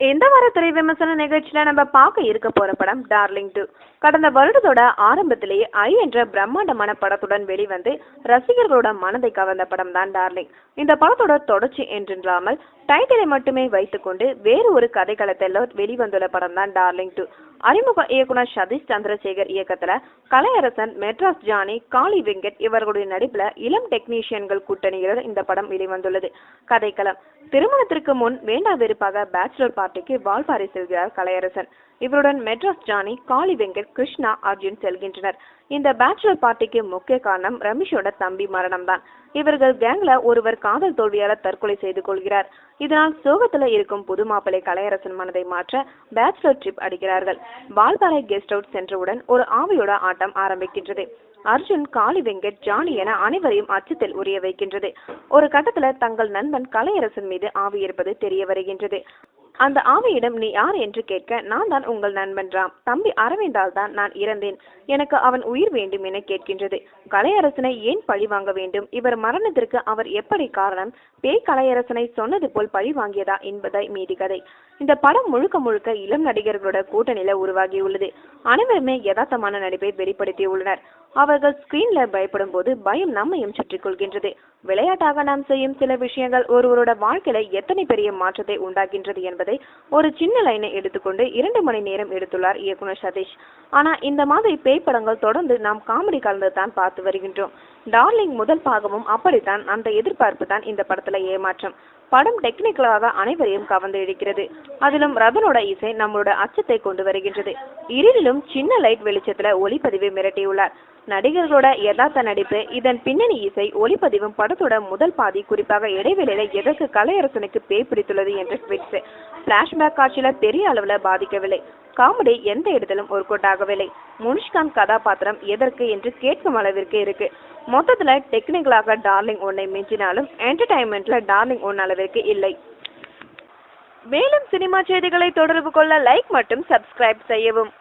இந்த வார திரை விமர்சன நிகழ்ச்சியில நம்ம பார்க்க இருக்க போற படம் டார்லிங் 2. கடந்த வருடத்தோட ஆரம்பத்திலேயே என்ற பிரம்மாண்டமான படத்துடன் வெளிவந்து ரசிகர்களோட மனதை கவர்ந்த படம் தான் டார்லிங். இந்த படத்தோட தொடர்ச்சி என்றில்லாமல் டைட்டிலை மட்டுமே வைத்துக்கொண்டு வேறு ஒரு கதைக்களத்தில் வெளிவந்துள்ள படம் தான் டார்லிங் 2. அறிமுக இயக்குனர் சதீஷ் சந்திரசேகர் இயக்கத்துல கலையரசன், மெட்ராஸ் ஜானி, காளி வெங்கட் இவர்களுடைய நடிப்புல இளம் டெக்னீஷியன்கள் கூட்டணியில் இந்த படம் வெளிவந்துள்ளது. கதைக்களம்: திருமணத்திற்கு முன் வேண்டா வெறுப்பாக பேச்சுலர் பார்ட்டிக்கு வால்பாறை செல்கிறார் கலையரசன். இவருடன் மெட்ராஸ் ஜானி, காளி வெங்கட், கிருஷ்ணா, அர்ஜுன் செல்கின்றனர். இந்த பேச்சுலர் பார்ட்டிக்கு முக்கிய காரணம் ரமேஷோட தம்பி மரணம் தான். இவர்கள் கேங்ல ஒருவர் காதல் தோல்வியால தற்கொலை செய்து கொள்கிறார். இதனால் சோகத்துல இருக்கும் புது மாப்பிள்ளை கலையரசன் மனதை மாற்ற பேச்சுலர் ட்ரிப் அடிக்கிறார்கள். வால்பாறை கெஸ்ட் அவுட் சென்றவுடன் ஒரு ஆவியோட ஆட்டம் ஆரம்பிக்கின்றது. அர்ஜுன், காளி வெங்கட், ஜானி என அனைவரையும் அச்சத்தில் உரிய வைக்கின்றது. ஒரு கட்டத்துல தங்கள் நண்பன் கலையரசன் மீது ஆவி இருப்பது தெரிய வருகின்றது. அந்த ஆவியிடம் நீ யார் என்று கேட்க, நான் தான் உங்கள் நண்பன் ராம், தம்பி அரவிந்தால் தான் நான் இறந்தேன், எனக்கு அவன் உயிர் வேண்டும் என கேட்கின்றது. கலையரசனை ஏன் பழி வாங்க வேண்டும், இவர் மரணத்திற்கு அவர் எப்படி காரணம், பேய் கலையரசனை சொன்னது போல் பழி வாங்கியதா என்பதை மீதி கதை. இந்த படம் முழுக்க முழுக்க இளம் நடிகர்களோட கூட்டணியில உருவாகியுள்ளது. அனைவருமே யதார்த்தமான நடிப்பை வெளிப்படுத்தியுள்ளனர். அவர்கள் ஸ்கிரீன்ல பயப்படும் போது பயம் நம்மையும் சுற்றி கொள்கின்றது. விளையாட்டாக நாம் செய்யும் சில விஷயங்கள் ஒருவரோட வாழ்க்கையில எத்தனை பெரிய மாற்றத்தை உண்டாகின்றது என்பதை ஒரு சின்ன லைனை எடுத்துக்கொண்டு 2 மணி நேரம் எடுத்துள்ளார் இயக்குனர் சதீஷ். ஆனா இந்த மாதிரி பேய் படங்கள் தொடர்ந்து நாம் காமெடி கலந்து தான் பார்த்து வருகின்றோம். டார்லிங் முதல் பாகமும் அப்படித்தான். அந்த எதிர்பார்ப்பு தான் இந்த படத்துல ஏமாற்றம். படம் டெக்னிக்கலாக அனைவரையும் கவர்ந்து இழுக்கிறது. அதிலும் ரதனோட இசை நம்மளோட அச்சத்தை கொண்டு வருகின்றது. இருளிலும் சின்ன லைட் வெளிச்சத்துல ஒளிப்பதிவை மிரட்டியுள்ளார். நடிகர்களோட யதார்த்த நடிப்பு, இதன் பின்னணி இசை, ஒளிப்பதிவும் படத்தோட முதல் பாதி குறிப்பாக இடைவெளியில எதற்கு கலையரசனுக்கு பேய் பிடித்துள்ளது என்ற ட்விட்ஸ், பிளாஷ்பேக் காட்சியில பெரிய அளவுல பாதிக்கவில்லை. காமெடி எந்த இடத்திலும் ஒர்க் அவுட் ஆகவில்லை. முனிஷ்காந்த் கதாபாத்திரம் எதற்கு என்று கேட்கும் அளவிற்கு இருக்கு. மொத்தத்துல டெக்னிக்கலாக டார்லிங் 1 மிஞ்சினாலும் என்டர்டைன்மெண்ட்ல டார்லிங் 1 அளவிற்கு இல்லை. மேலும் சினிமா செய்திகளை தொடர்பு கொள்ள லைக் மற்றும் சப்ஸ்கிரைப் செய்யவும்.